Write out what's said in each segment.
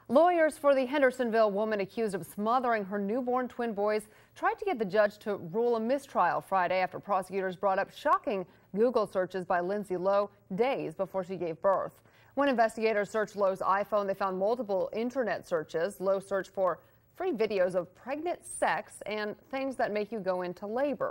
Lawyers for the Hendersonville woman accused of smothering her newborn twin boys tried to get the judge to rule a mistrial Friday after prosecutors brought up shocking Google searches by Lindsay Lowe days before she gave birth. When investigators searched Lowe's iPhone, they found multiple internet searches. Lowe searched for free videos of pregnant sex and things that make you go into labor.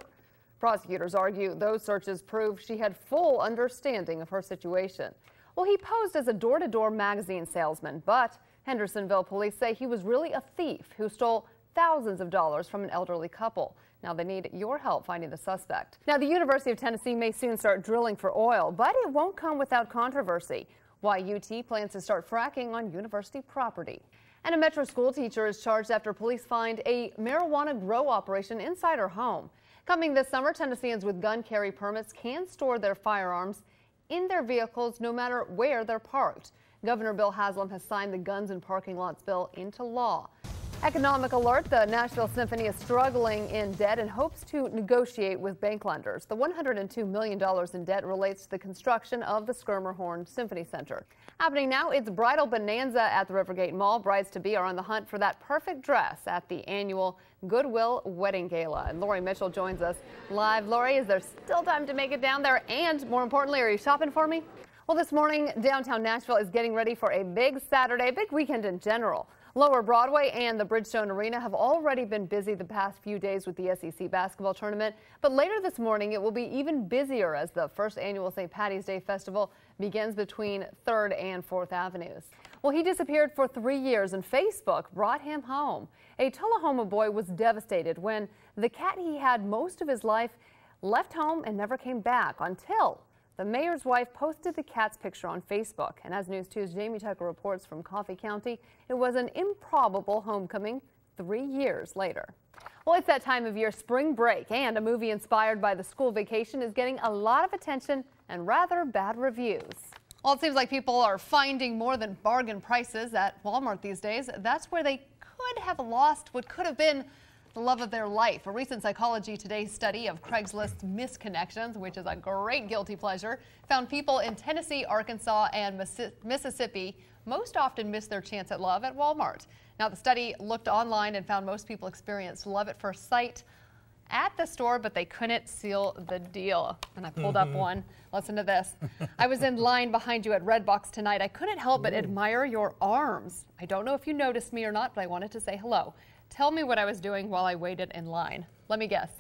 Prosecutors argue those searches prove she had full understanding of her situation. Well, he posed as a door-to-door magazine salesman, but Hendersonville police say he was really a thief who stole thousands of dollars from an elderly couple. Now they need your help finding the suspect. Now the University of Tennessee may soon start drilling for oil, but it won't come without controversy. Why UT plans to start fracking on university property. And a Metro school teacher is charged after police find a marijuana grow operation inside her home. Coming this summer, Tennesseans with gun carry permits can store their firearms in their vehicles no matter where they're parked. Governor Bill Haslam has signed the Guns in Parking Lots bill into law. Economic alert, the Nashville Symphony is struggling in debt and hopes to negotiate with bank lenders. The $102 million in debt relates to the construction of the Schermerhorn Symphony Center. Happening now, it's bridal bonanza at the Rivergate Mall. Brides-to-be are on the hunt for that perfect dress at the annual Goodwill Wedding Gala. And Lori Mitchell joins us live. Lori, is there still time to make it down there? And more importantly, are you shopping for me? Well, this morning, downtown Nashville is getting ready for a big Saturday, big weekend in general. Lower Broadway and the Bridgestone Arena have already been busy the past few days with the SEC basketball tournament. But later this morning, it will be even busier as the first annual St. Patty's Day Festival begins between 3rd and 4th Avenues. Well, he disappeared for 3 years and Facebook brought him home. A Tullahoma boy was devastated when the cat he had most of his life left home and never came back until the mayor's wife posted the cat's picture on Facebook. And as News 2's Jamie Tucker reports from Coffee County, it was an improbable homecoming 3 years later. Well, it's that time of year, spring break, and a movie inspired by the school vacation is getting a lot of attention and rather bad reviews. Well, it seems like people are finding more than bargain prices at Walmart these days. That's where they could have lost what could have been the love of their life. A recent Psychology Today study of Craigslist misconnections, which is a great guilty pleasure, found people in Tennessee, Arkansas, and Mississippi most often miss their chance at love at Walmart. Now, the study looked online and found most people experienced love at first sight at the store, but they couldn't seal the deal. And I pulled up one. Listen to this. I was in line behind you at Redbox tonight. I couldn't help but admire your arms. I don't know if you noticed me or not, but I wanted to say hello. Tell me what I was doing while I waited in line. Let me guess.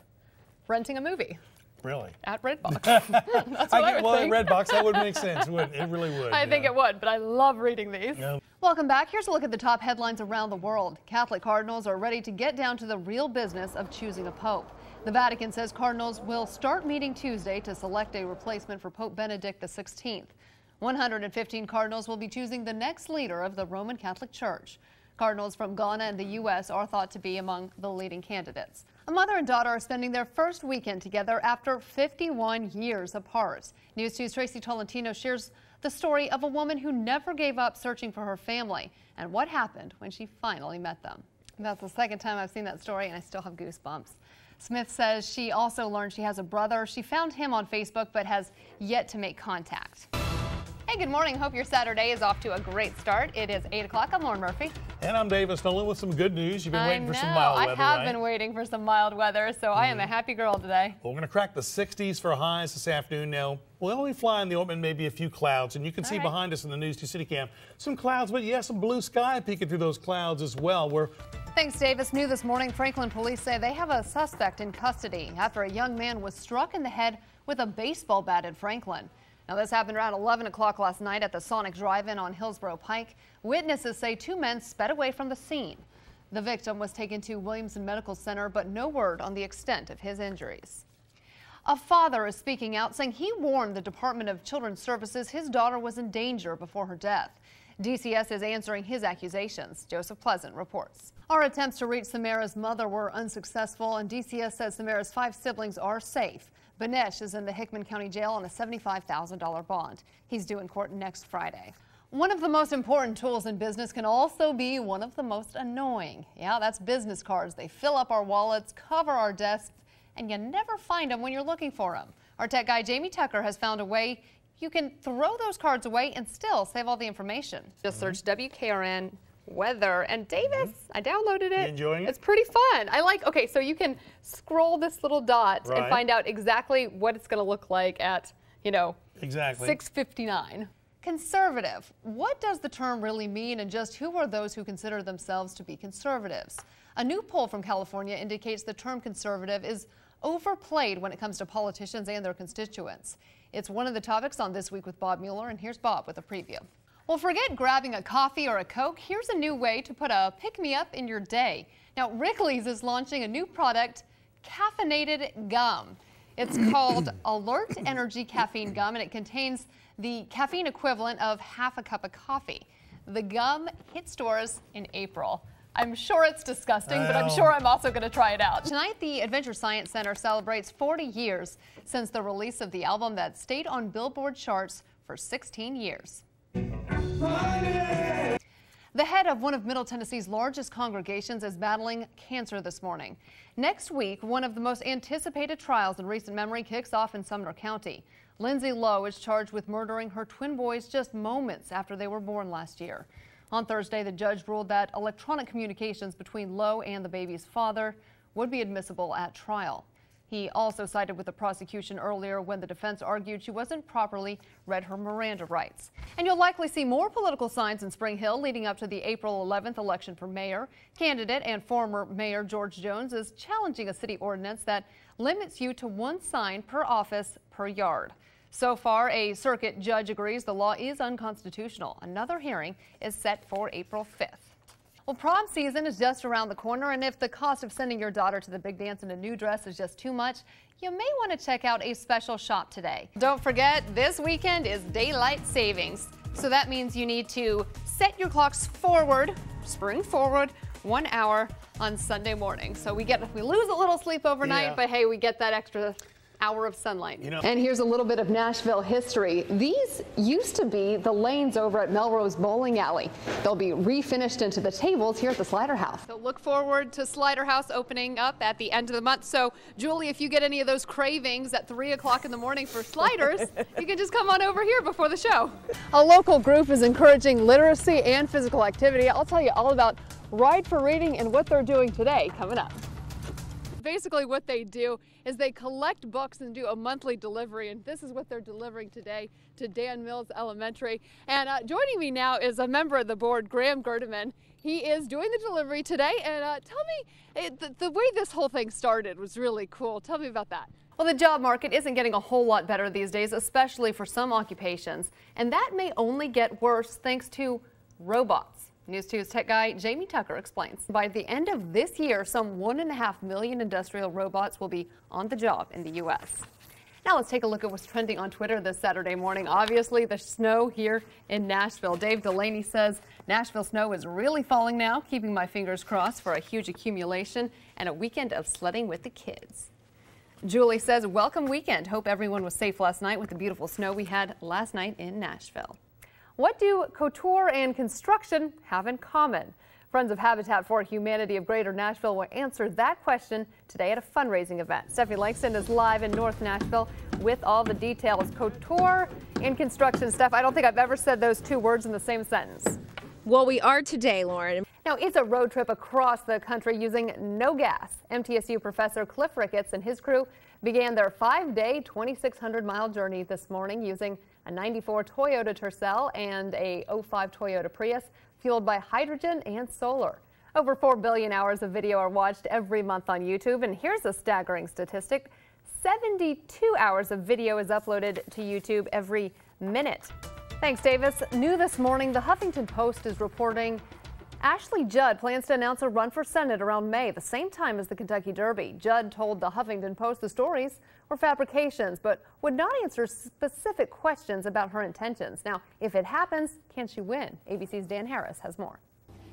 Renting a movie. Really? At Redbox. That's what I would think. At Redbox, that would make sense, wouldn't it? It really would. I think it would, but I love reading these. Yeah. Welcome back. Here's a look at the top headlines around the world. Catholic cardinals are ready to get down to the real business of choosing a pope. The Vatican says cardinals will start meeting Tuesday to select a replacement for Pope Benedict XVI. 115 cardinals will be choosing the next leader of the Roman Catholic Church. Cardinals from Ghana and the U.S. are thought to be among the leading candidates. A mother and daughter are spending their first weekend together after 51 years apart. News 2's Tracy Tolentino shares the story of a woman who never gave up searching for her family and what happened when she finally met them. That's the second time I've seen that story, and I still have goosebumps. Smith says she also learned she has a brother. She found him on Facebook but has yet to make contact. Hey, good morning. Hope your Saturday is off to a great start. It is 8 o'clock. I'm Lauren Murphy. And I'm Davis Nolan with some good news. You've been waiting for some mild weather, I have been waiting for some mild weather, so I am a happy girl today. Well, we're going to crack the 60s for highs this afternoon. Now, we'll only fly in the open, maybe a few clouds, and you can see behind us in the News 2 City Cam some clouds, but yes, some blue sky peeking through those clouds as well. Thanks, Davis. New this morning, Franklin police say they have a suspect in custody after a young man was struck in the head with a baseball bat in Franklin. Now, this happened around 11 o'clock last night at the Sonic Drive-In on Hillsborough Pike. Witnesses say two men sped away from the scene. The victim was taken to Williamson Medical Center, but no word on the extent of his injuries. A father is speaking out, saying he warned the Department of Children's Services his daughter was in danger before her death. DCS is answering his accusations. Joseph Pleasant reports. Our attempts to reach Samara's mother were unsuccessful, and DCS says Samara's 5 siblings are safe. Banesh is in the Hickman County Jail on a $75,000 bond. He's due in court next Friday. One of the most important tools in business can also be one of the most annoying. Yeah, that's business cards. They fill up our wallets, cover our desks, and you never find them when you're looking for them. Our tech guy Jamie Tucker has found a way you can throw those cards away and still save all the information. Just search WKRN weather. And Davis, I downloaded it. You enjoying it? It's pretty fun. Okay, so you can scroll this little dot and Right. find out exactly what it's going to look like at, Exactly. 6:59. Conservative. What does the term really mean, and just who are those who consider themselves to be conservatives? A new poll from California indicates the term conservative is overplayed when it comes to politicians and their constituents. It's one of the topics on This Week with Bob Mueller, and here's Bob with a preview. Well, forget grabbing a coffee or a Coke. Here's a new way to put a pick-me-up in your day. Now, Wrigley's is launching a new product, caffeinated gum. It's called Alert Energy Caffeine Gum, and it contains the caffeine equivalent of half a cup of coffee. The gum hit stores in April. I'm sure it's disgusting, but I'm sure I'm also going to try it out. Tonight, the Adventure Science Center celebrates 40 years since the release of the album that stayed on Billboard charts for 16 years. The head of one of Middle Tennessee's largest congregations is battling cancer this morning. Next week, one of the most anticipated trials in recent memory kicks off in Sumner County. Lindsay Lowe is charged with murdering her twin boys just moments after they were born last year. On Thursday, the judge ruled that electronic communications between Lowe and the baby's father would be admissible at trial. He also sided with the prosecution earlier when the defense argued she wasn't properly read her Miranda rights. And you'll likely see more political signs in Spring Hill leading up to the April 11th election for mayor. Candidate and former Mayor George Jones is challenging a city ordinance that limits you to one sign per office per yard. So far, a circuit judge agrees the law is unconstitutional. Another hearing is set for April 5th. Well, prom season is just around the corner, and if the cost of sending your daughter to the big dance in a new dress is just too much, you may want to check out a special shop today. Don't forget, this weekend is daylight savings. So that means you need to set your clocks forward, spring forward, 1 hour on Sunday morning. So we lose a little sleep overnight, but hey, we get that extra hour of sunlight. And here's a little bit of Nashville history. These used to be the lanes over at Melrose Bowling Alley. They'll be refinished into the tables here at the Slider House. So look forward to Slider House opening up at the end of the month. So Julie, if you get any of those cravings at 3 o'clock in the morning for sliders, you can just come on over here before the show. A local group is encouraging literacy and physical activity. I'll tell you all about Ride for Reading and what they're doing today coming up. Basically what they do is they collect books and do a monthly delivery, and this is what they're delivering today to Dan Mills Elementary. And joining me now is a member of the board, Graham Gerdeman. He is doing the delivery today, and tell me, the way this whole thing started was really cool. Tell me about that. Well, the job market isn't getting a whole lot better these days, especially for some occupations, and that may only get worse thanks to robots. News 2's tech guy Jamie Tucker explains. By the end of this year, some 1.5 million industrial robots will be on the job in the U.S. Now let's take a look at what's trending on Twitter this Saturday morning. Obviously, the snow here in Nashville. Dave Delaney says Nashville snow is really falling now, keeping my fingers crossed for a huge accumulation and a weekend of sledding with the kids. Julie says, welcome weekend. Hope everyone was safe last night with the beautiful snow we had last night in Nashville. What do couture and construction have in common? Friends of Habitat for Humanity of Greater Nashville will answer that question today at a fundraising event. Stephanie Langston is live in North Nashville with all the details. Couture and construction. Steph, I don't think I've ever said those two words in the same sentence. Well, we are today, Lauren. Now, it's a road trip across the country using no gas. MTSU professor Cliff Ricketts and his crew began their 5-day, 2,600-mile journey this morning using a 94 Toyota Tercel and a 05 Toyota Prius fueled by hydrogen and solar. Over 4 billion hours of video are watched every month on YouTube, and here's a staggering statistic. 72 hours of video is uploaded to YouTube every minute. Thanks, Davis. New this morning, the Huffington Post is reporting Ashley Judd plans to announce a run for Senate around May, the same time as the Kentucky Derby. Judd told the Huffington Post the stories were fabrications, but would not answer specific questions about her intentions. Now, if it happens, can she win? ABC's Dan Harris has more.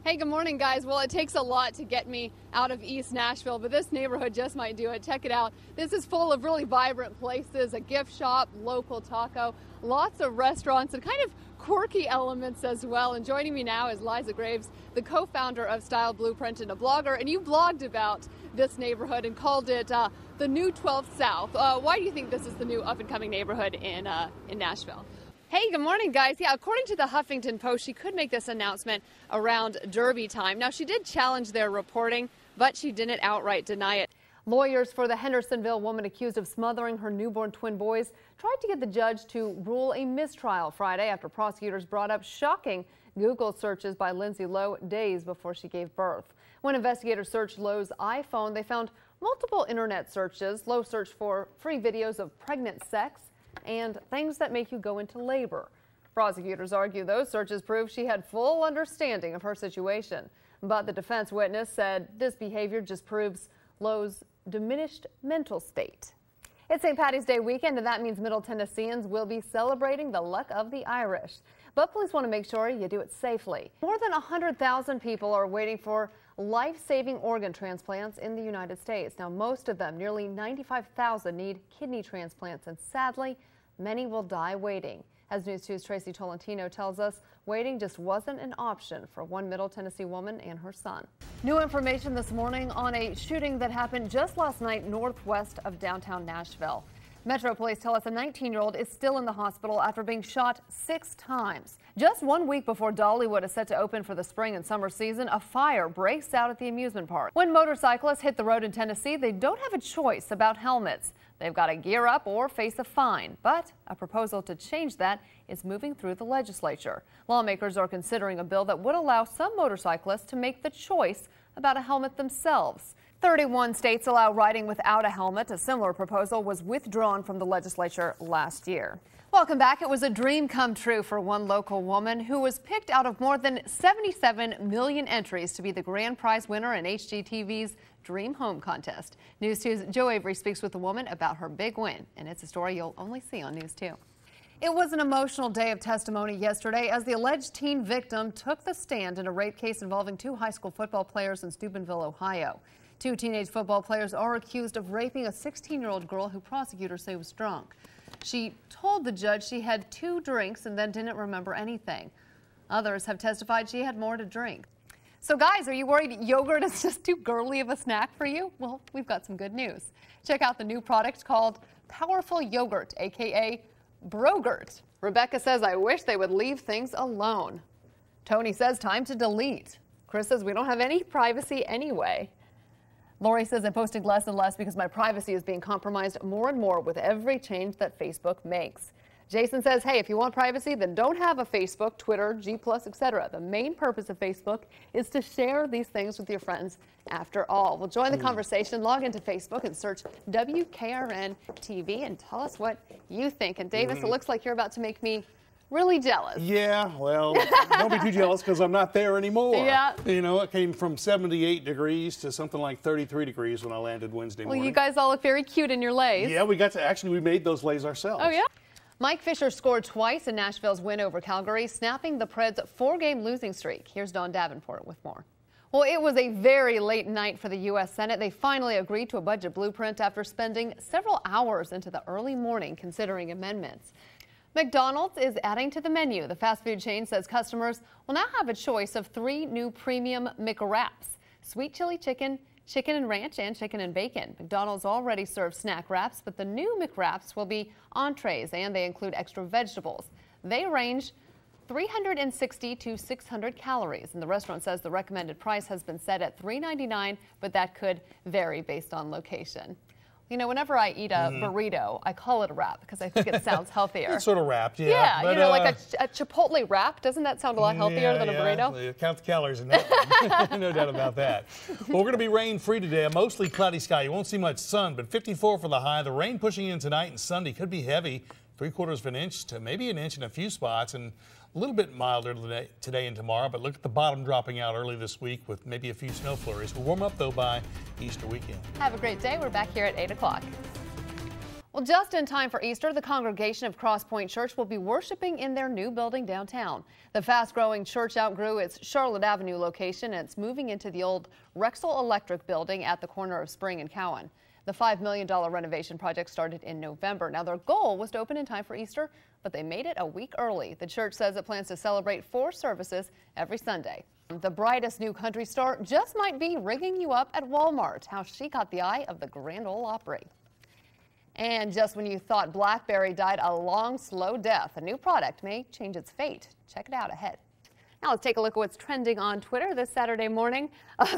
Hey, good morning, guys. Well, it takes a lot to get me out of East Nashville, but this neighborhood just might do it. Check it out. This is full of really vibrant places, a gift shop, local taco, lots of restaurants, and kind of quirky elements as well. And joining me now is Liza Graves, the co-founder of Style Blueprint and a blogger. And you blogged about this neighborhood and called it the new 12th South. Why do you think this is the new up-and-coming neighborhood in Nashville? Hey, good morning, guys. Yeah, according to the Huffington Post, she could make this announcement around Derby time. Now, she did challenge their reporting, but she didn't outright deny it. Lawyers for the Hendersonville woman accused of smothering her newborn twin boys tried to get the judge to rule a mistrial Friday after prosecutors brought up shocking Google searches by Lindsay Lowe days before she gave birth. When investigators searched Lowe's iPhone, they found multiple internet searches. Lowe searched for free videos of pregnant sex and things that make you go into labor. Prosecutors argue those searches prove she had full understanding of her situation. But the defense witness said this behavior just proves Lowe's diminished mental state. It's St. Patty's Day weekend, and that means Middle Tennesseans will be celebrating the luck of the Irish. But police want to make sure you do it safely. More than 100,000 people are waiting for life-saving organ transplants in the United States. Now, most of them, nearly 95,000, need kidney transplants, and sadly, many will die waiting. As News 2's Tracy Tolentino tells us, waiting just wasn't an option for one Middle Tennessee woman and her son. New information this morning on a shooting that happened just last night northwest of downtown Nashville. Metro police tell us a 19-year-old is still in the hospital after being shot 6 times. Just 1 week before Dollywood is set to open for the spring and summer season, a fire breaks out at the amusement park. When motorcyclists hit the road in Tennessee, they don't have a choice about helmets. They've got to gear up or face a fine. But a proposal to change that is moving through the legislature. Lawmakers are considering a bill that would allow some motorcyclists to make the choice about a helmet themselves. 31 states allow riding without a helmet. A similar proposal was withdrawn from the legislature last year. Welcome back. It was a dream come true for one local woman who was picked out of more than 77 million entries to be the grand prize winner in HGTV's Dream Home Contest. News 2's Joe Avery speaks with the woman about her big win, and it's a story you'll only see on News 2. It was an emotional day of testimony yesterday as the alleged teen victim took the stand in a rape case involving 2 high school football players in Steubenville, Ohio. 2 teenage football players are accused of raping a 16-year-old girl who prosecutors say was drunk. She told the judge she had 2 drinks and then didn't remember anything. Others have testified she had more to drink. So guys, are you worried yogurt is just too girly of a snack for you? Well, we've got some good news. Check out the new product called Powerful Yogurt, aka Brogurt. Rebecca says, I wish they would leave things alone. Tony says, time to delete. Chris says, we don't have any privacy anyway. Lori says, I'm posting less and less because my privacy is being compromised more and more with every change that Facebook makes. Jason says, hey, if you want privacy, then don't have a Facebook, Twitter, G+, etc. The main purpose of Facebook is to share these things with your friends after all. Well, join the conversation. Log into Facebook and search WKRN TV and tell us what you think. And Davis, it looks like you're about to make me really jealous. Yeah, well, don't be too jealous because I'm not there anymore. Yeah. You know, it came from 78 degrees to something like 33 degrees when I landed Wednesday morning. Well, you guys all look very cute in your leis. Yeah, we made those leis ourselves. Oh, yeah? Mike Fisher scored twice in Nashville's win over Calgary, snapping the Preds' 4-game losing streak. Here's Dawn Davenport with more. Well, it was a very late night for the U.S. Senate. They finally agreed to a budget blueprint after spending several hours into the early morning considering amendments. McDonald's is adding to the menu. The fast food chain says customers will now have a choice of 3 new premium McWraps: sweet chili chicken, chicken and ranch, and chicken and bacon. McDonald's already serves snack wraps, but the new McWraps will be entrees, and they include extra vegetables. They range 360 to 600 calories, and the restaurant says the recommended price has been set at $3.99, but that could vary based on location. You know, whenever I eat a burrito, I call it a wrap because I think it sounds healthier. It's sort of wrapped, yeah. Yeah, but, you know, like a Chipotle wrap. Doesn't that sound a lot healthier than a burrito? Yeah. Count the calories in that one. No doubt about that. Well, we're going to be rain-free today. A mostly cloudy sky. You won't see much sun, but 54 for the high. The rain pushing in tonight and Sunday could be heavy. 3/4 of an inch to maybe an inch in a few spots, and a little bit milder today and tomorrow, but look at the bottom dropping out early this week with maybe a few snow flurries. We'll warm up, though, by Easter weekend. Have a great day. We're back here at 8 o'clock. Well, just in time for Easter, the congregation of Cross Point Church will be worshiping in their new building downtown. The fast-growing church outgrew its Charlotte Avenue location, and it's moving into the old Rexel Electric building at the corner of Spring and Cowan. The $5 million renovation project started in November. Now, their goal was to open in time for Easter, but they made it a week early. The church says it plans to celebrate 4 services every Sunday. The brightest new country star just might be rigging you up at Walmart. How she caught the eye of the Grand Ole Opry. And just when you thought BlackBerry died a long, slow death, a new product may change its fate. Check it out ahead. Now let's take a look at what's trending on Twitter this Saturday morning.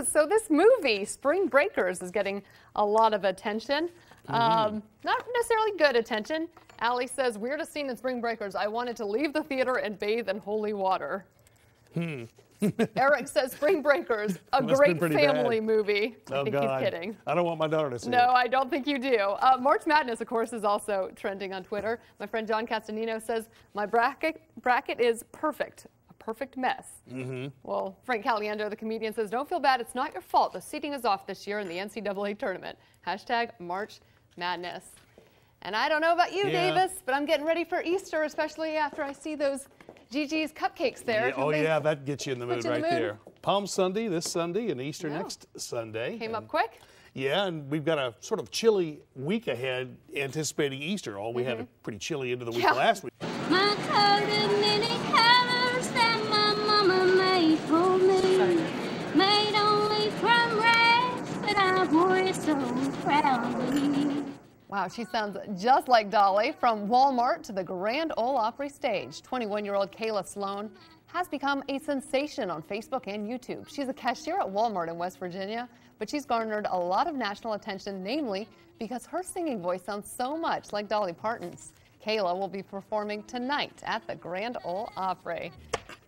So this movie, Spring Breakers, is getting a lot of attention. Not necessarily good attention. Allie says, weirdest scene in Spring Breakers. I wanted to leave the theater and bathe in holy water. Eric says Spring Breakers, a great family movie. I think he's kidding. I don't want my daughter to see it. No, I don't think you do. March Madness, of course, is also trending on Twitter. My friend John Castanino says, my bracket is perfect. A perfect mess. Well, Frank Caliendo, the comedian, says, don't feel bad. It's not your fault. The seating is off this year in the NCAA tournament. Hashtag March Madness. And I don't know about you, Davis, but I'm getting ready for Easter, especially after I see those Gigi's cupcakes there. Yeah, oh, yeah, that gets you in the mood right there. Palm Sunday this Sunday and Easter next Sunday. Came up quick. Yeah, and we've got a sort of chilly week ahead anticipating Easter. We had a pretty chilly into the week last week. My coat of many colors that my mama made for me. Made only from rags, but I wore it so proudly. Wow, she sounds just like Dolly. From Walmart to the Grand Ole Opry stage, 21-year-old Kayla Sloan has become a sensation on Facebook and YouTube. She's a cashier at Walmart in West Virginia, but she's garnered a lot of national attention, namely because her singing voice sounds so much like Dolly Parton's. Kayla will be performing tonight at the Grand Ole Opry.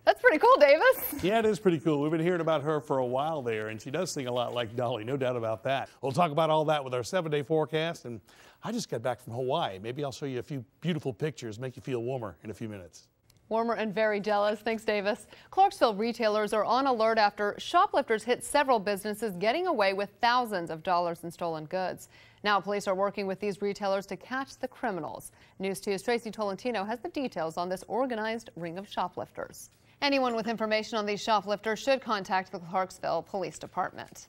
That's pretty cool, Davis. Yeah, it is pretty cool. We've been hearing about her for a while there, and she does sing a lot like Dolly, no doubt about that. We'll talk about all that with our 7-day forecast, and I just got back from Hawaii. Maybe I'll show you a few beautiful pictures, make you feel warmer in a few minutes. Warmer and very jealous. Thanks, Davis. Clarksville retailers are on alert after shoplifters hit several businesses, getting away with thousands of dollars in stolen goods. Now police are working with these retailers to catch the criminals. News 2's Tracy Tolentino has the details on this organized ring of shoplifters. Anyone with information on these shoplifters should contact the Clarksville Police Department.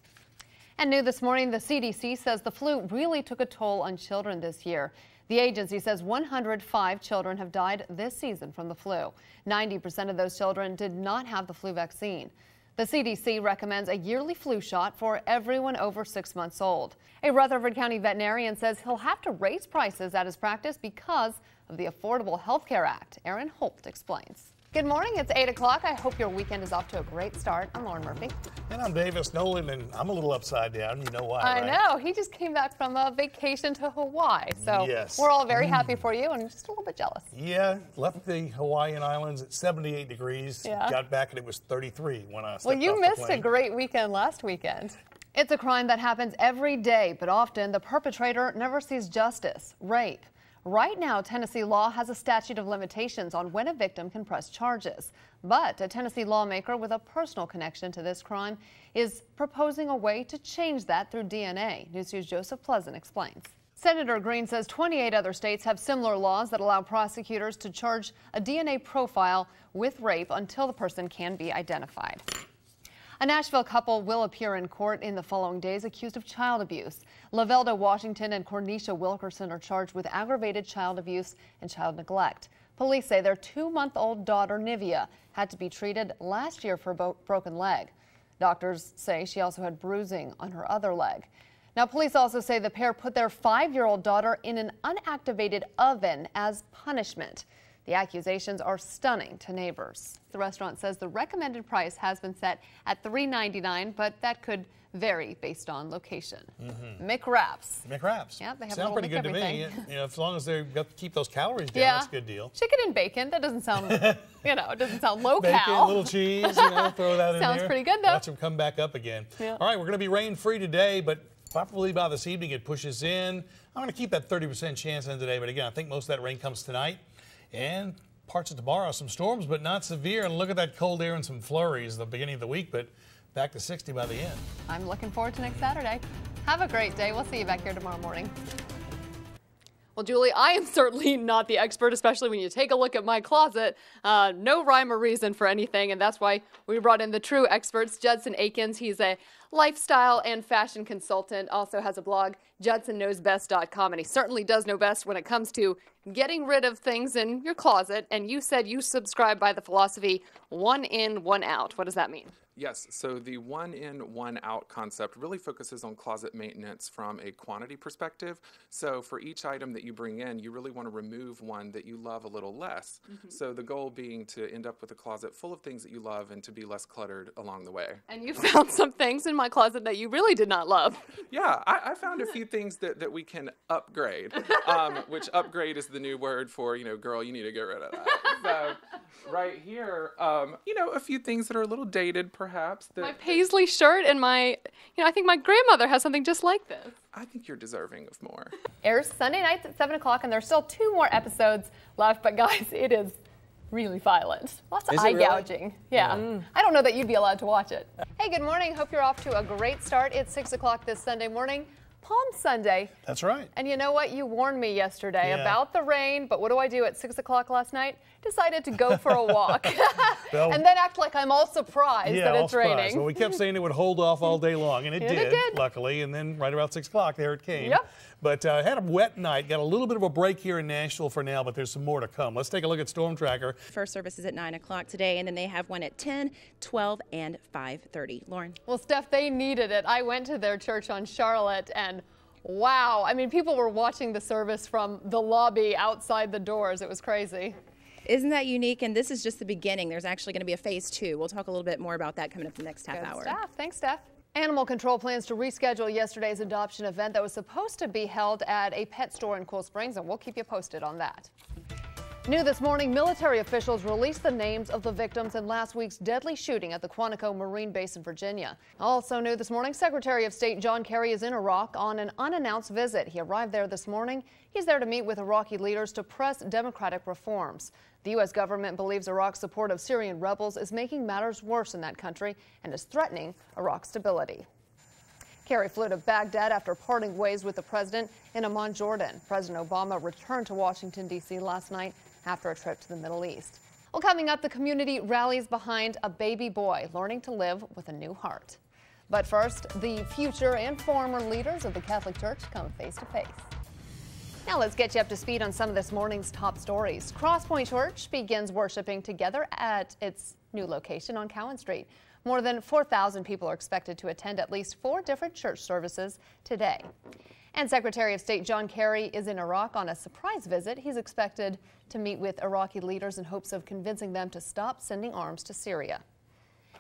And new this morning, the CDC says the flu really took a toll on children this year. The agency says 105 children have died this season from the flu. 90% of those children did not have the flu vaccine. The CDC recommends a yearly flu shot for everyone over 6 months old. A Rutherford County veterinarian says he'll have to raise prices at his practice because of the Affordable Health Care Act. Aaron Holt explains. Good morning, it's 8 o'clock. I hope your weekend is off to a great start. I'm Lauren Murphy. And I'm Davis Nolan, and I'm a little upside down. You know why, I right? know. He just came back from a vacation to Hawaii. So we're all very happy for you and just a little bit jealous. Yeah, left the Hawaiian Islands at 78 degrees. Yeah. Got back and it was 33 when I stepped Well, you off missed the a plane. great weekend last weekend. It's a crime that happens every day, but often the perpetrator never sees justice. Rape. Right now, Tennessee law has a statute of limitations on when a victim can press charges. But a Tennessee lawmaker with a personal connection to this crime is proposing a way to change that through DNA. News 2's Joseph Pleasant explains. Senator Green says 28 other states have similar laws that allow prosecutors to charge a DNA profile with rape until the person can be identified. A Nashville couple will appear in court in the following days accused of child abuse. Lavelda Washington and Cornisha Wilkerson are charged with aggravated child abuse and child neglect. Police say their 2-month-old daughter, Nivea, had to be treated last year for a broken leg. Doctors say she also had bruising on her other leg. Now, police also say the pair put their 5-year-old daughter in an unactivated oven as punishment. The accusations are stunning to neighbors. The restaurant says the recommended price has been set at $3.99, but that could vary based on location. McWraps. McWraps. Yeah, they have sound a pretty little good to me. everything. You know, as long as they've got to keep those calories down, Yeah. that's a good deal. Chicken and bacon. That doesn't sound, it doesn't sound low Bacon, cal. little cheese, throw that in there. Sounds pretty good, though. Watch them come back up again. Yeah. All right, we're going to be rain-free today, but probably by this evening it pushes in. I'm going to keep that 30% chance in today, but again, I think most of that rain comes tonight. And parts of tomorrow, some storms, but not severe. And look at that cold air and some flurries at the beginning of the week, but back to 60 by the end. I'm looking forward to next Saturday. Have a great day. We'll see you back here tomorrow morning. Well, Julie, I am certainly not the expert, especially when you take a look at my closet. No rhyme or reason for anything, and that's why we brought in the true experts. Judson Akins, he's a lifestyle and fashion consultant, also has a blog, JudsonKnowsBest.com, and he certainly does know best when it comes to getting rid of things in your closet. And you said you subscribe by the philosophy, one in, one out. What does that mean? Yes, so the one in, one out concept really focuses on closet maintenance from a quantity perspective. So for each item that you bring in, you really want to remove one that you love a little less. So the goal being to end up with a closet full of things that you love and to be less cluttered along the way. And you found some things in my closet that you really did not love. Yeah, I found a few things that we can upgrade, which upgrade is the new word for, girl, you need to get rid of that. So right here, a few things that are a little dated, perhaps. My paisley shirt and I think my grandmother has something just like this. I think you're deserving of more. Airs Sunday nights at 7 o'clock, and there's still 2 more episodes left, but guys, it is really violent. Lots of eye gouging. Yeah. I don't know that you'd be allowed to watch it. Hey, good morning. Hope you're off to a great start. It's 6 o'clock this Sunday morning. Palm Sunday. That's right. And you know what? You warned me yesterday about the rain, but what do I do at 6 o'clock last night? Decided to go for a walk. Well, and then act like I'm all surprised that it's raining. Well, we kept saying it would hold off all day long, and it did, luckily. And then right about 6 o'clock, there it came. Yep. But had a wet night. Got a little bit of a break here in Nashville for now, but there's some more to come. Let's take a look at Storm Tracker. First service is at 9 o'clock today, and then they have one at 10, 12, and 5:30. Lauren. Well, Steph, they needed it. I went to their church on Charlotte, and wow. I mean, people were watching the service from the lobby outside the doors. It was crazy. Isn't that unique? And this is just the beginning. There's actually going to be a phase 2. We'll talk a little bit more about that coming up the next half hour. Thanks, Steph. Animal Control plans to reschedule yesterday's adoption event that was supposed to be held at a pet store in Cool Springs, and we'll keep you posted on that. New this morning, military officials released the names of the victims in last week's deadly shooting at the Quantico Marine Base in Virginia. Also new this morning, Secretary of State John Kerry is in Iraq on an unannounced visit. He arrived there this morning. He's there to meet with Iraqi leaders to press democratic reforms. The U.S. government believes Iraq's support of Syrian rebels is making matters worse in that country and is threatening Iraq's stability. Kerry flew to Baghdad after parting ways with the president in Amman, Jordan. President Obama returned to Washington, D.C. last night after a trip to the Middle East. Well, coming up, the community rallies behind a baby boy learning to live with a new heart. But first, the future and former leaders of the Catholic Church come face to face. Now let's get you up to speed on some of this morning's top stories. Crosspoint Church begins worshiping together at its new location on Cowan Street. More than 4,000 people are expected to attend at least 4 different church services today. And Secretary of State John Kerry is in Iraq on a surprise visit. He's expected to meet with Iraqi leaders in hopes of convincing them to stop sending arms to Syria.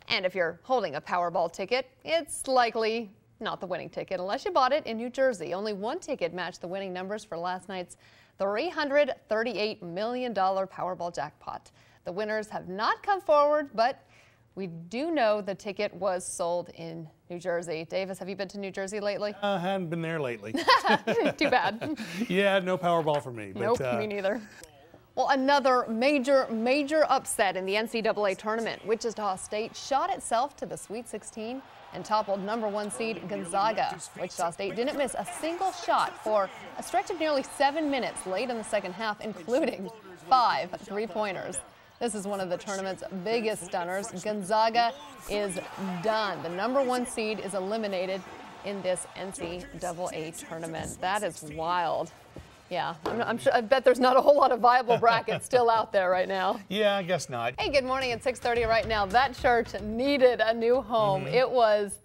And if you're holding a Powerball ticket, it's likely not the winning ticket unless you bought it in New Jersey. Only one ticket matched the winning numbers for last night's $338 million Powerball jackpot. The winners have not come forward, but we do know the ticket was sold in New Jersey. Davis, have you been to New Jersey lately? I haven't been there lately. Too bad. Yeah, no Powerball for me. Nope, me neither. Well, another major upset in the NCAA tournament. Wichita State shot itself to the Sweet 16 and toppled #1 seed Gonzaga. Wichita State didn't miss a single shot for a stretch of nearly 7 minutes late in the second half, including 5 3-pointers. This is one of the tournament's biggest stunners. Gonzaga is done. The #1 seed is eliminated in this NCAA tournament. That is wild. Yeah, I'm sure. I bet there's not a whole lot of viable brackets still out there right now. Yeah, I guess not. Hey, good morning at 6:30 right now. That church needed a new home. It was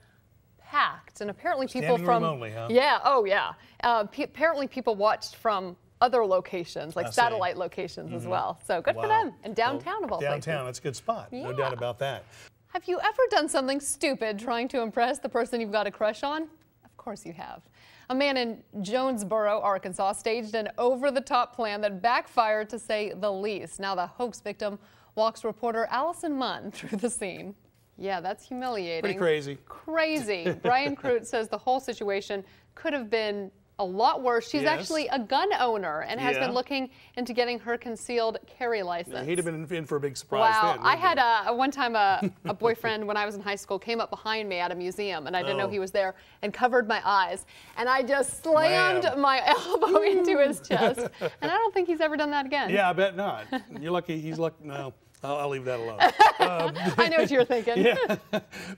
packed, and apparently people Standing room only, huh? Yeah, oh yeah. Apparently people watched from other locations, like satellite locations as well. So good for them. And downtown of all places. Downtown, that's a good spot. No doubt about that. Have you ever done something stupid trying to impress the person you've got a crush on? Of course you have. A man in Jonesboro, Arkansas, staged an over-the-top plan that backfired, to say the least. Now the hoax victim walks reporter Allison Munn through the scene. Yeah, that's humiliating. Pretty crazy. Crazy. Brian Crute says the whole situation could have been a lot worse. She's actually a gun owner and has been looking into getting her concealed carry license. Yeah, he'd have been in for a big surprise then. I had one time a boyfriend when I was in high school came up behind me at a museum, and I didn't know he was there, and covered my eyes, and I just slammed my elbow into his chest, and I don't think he's ever done that again. Yeah, I bet not. You're lucky. He's lucky. No, I'll leave that alone. I know what you're thinking. Yeah,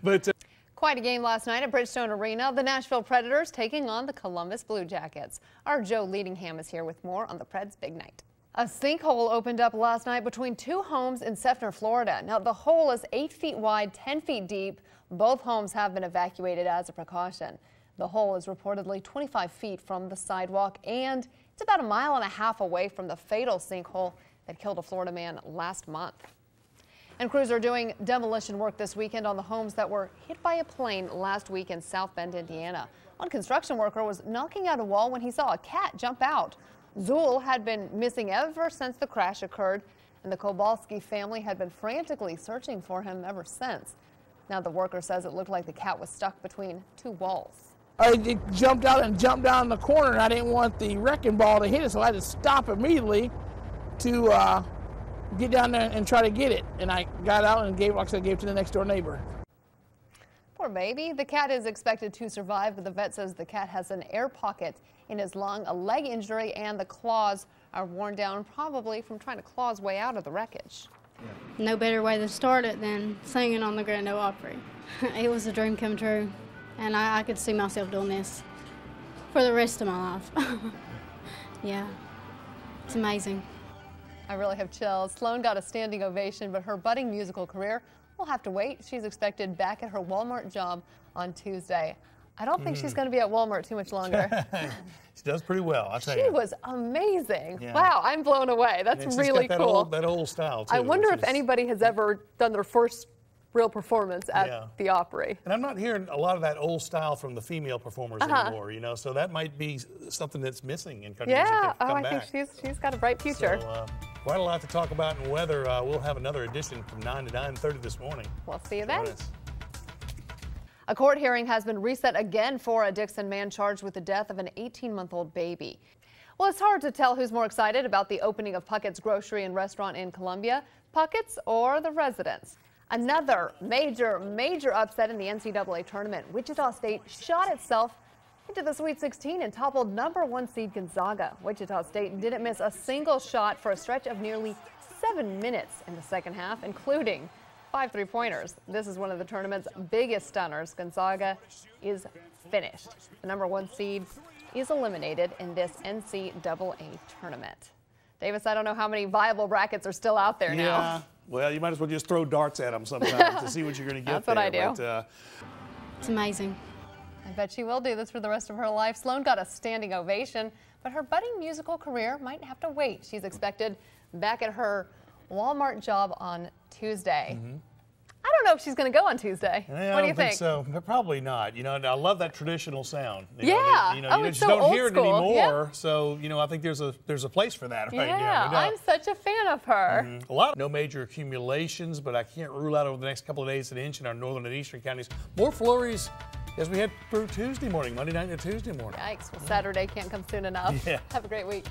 but. Quite a game last night at Bridgestone Arena. The Nashville Predators taking on the Columbus Blue Jackets. Our Joe Leadingham is here with more on the Preds' big night. A sinkhole opened up last night between two homes in Seffner, Florida. Now, the hole is 8 feet wide, 10 feet deep. Both homes have been evacuated as a precaution. The hole is reportedly 25 feet from the sidewalk, and it's about 1.5 miles away from the fatal sinkhole that killed a Florida man last month. And crews are doing demolition work this weekend on the homes that were hit by a plane last week in South Bend, Indiana. One construction worker was knocking out a wall when he saw a cat jump out. Zool had been missing ever since the crash occurred, and the Kowalski family had been frantically searching for him ever since. Now the worker says it looked like the cat was stuck between two walls. It jumped out and jumped down in the corner, and I didn't want the wrecking ball to hit it, so I had to stop immediately to get down there and try to get it. And I got out and gave it to the next door neighbor. Poor baby. The cat is expected to survive, but the vet says the cat has an air pocket in his lung, a leg injury, and the claws are worn down, probably from trying to claw his way out of the wreckage. No better way to start it than singing on the Grand Ole Opry. It was a dream come true, and I could see myself doing this for the rest of my life. Yeah, it's amazing. I really have chills. Sloan got a standing ovation, but her budding musical career will have to wait. She's expected back at her Walmart job on Tuesday. I don't think she's going to be at Walmart too much longer. She does pretty well, I'll tell you. She was amazing. Yeah. Wow, I'm blown away. That's really got cool. that old style, too. I wonder if anybody has ever done their first real performance at the Opry. And I'm not hearing a lot of that old style from the female performers anymore, you know, so that might be something that's missing in country music. I think she's got a bright future. So, quite a lot to talk about in weather. We'll have another edition from 9 to 9:30 this morning. We'll see you then. A court hearing has been reset again for a Dixon man charged with the death of an 18-month-old baby. Well, it's hard to tell who's more excited about the opening of Puckett's Grocery and Restaurant in Columbia, Puckett's or the residents. Another major upset in the NCAA tournament. Wichita State shot itself into the Sweet 16 and toppled #1 seed Gonzaga. Wichita State didn't miss a single shot for a stretch of nearly 7 minutes in the second half, including 5 3-pointers. This is one of the tournament's biggest stunners. Gonzaga is finished. The #1 seed is eliminated in this NCAA tournament. Davis, I don't know how many viable brackets are still out there now. Yeah, well, you might as well just throw darts at them sometimes to see what you're going to get. That's what I do. But, It's amazing. I bet she will do this for the rest of her life. Sloan got a standing ovation, but her budding musical career might have to wait. She's expected back at her Walmart job on Tuesday. I don't know if she's going to go on Tuesday. Yeah, what do you I don't think think? So, but probably not. You know, I love that traditional sound. You Yeah. know, you it's just so don't hear old it anymore. school. So, you know, I think there's a place for that right Yeah, now. No doubt. I'm such a fan of her. A lot of no major accumulations, but I can't rule out over the next couple of days an inch in our northern and eastern counties. More flurries as we head through Tuesday morning, Monday night to Tuesday morning. Yikes. Well, Saturday can't come soon enough. Yeah. Have a great week.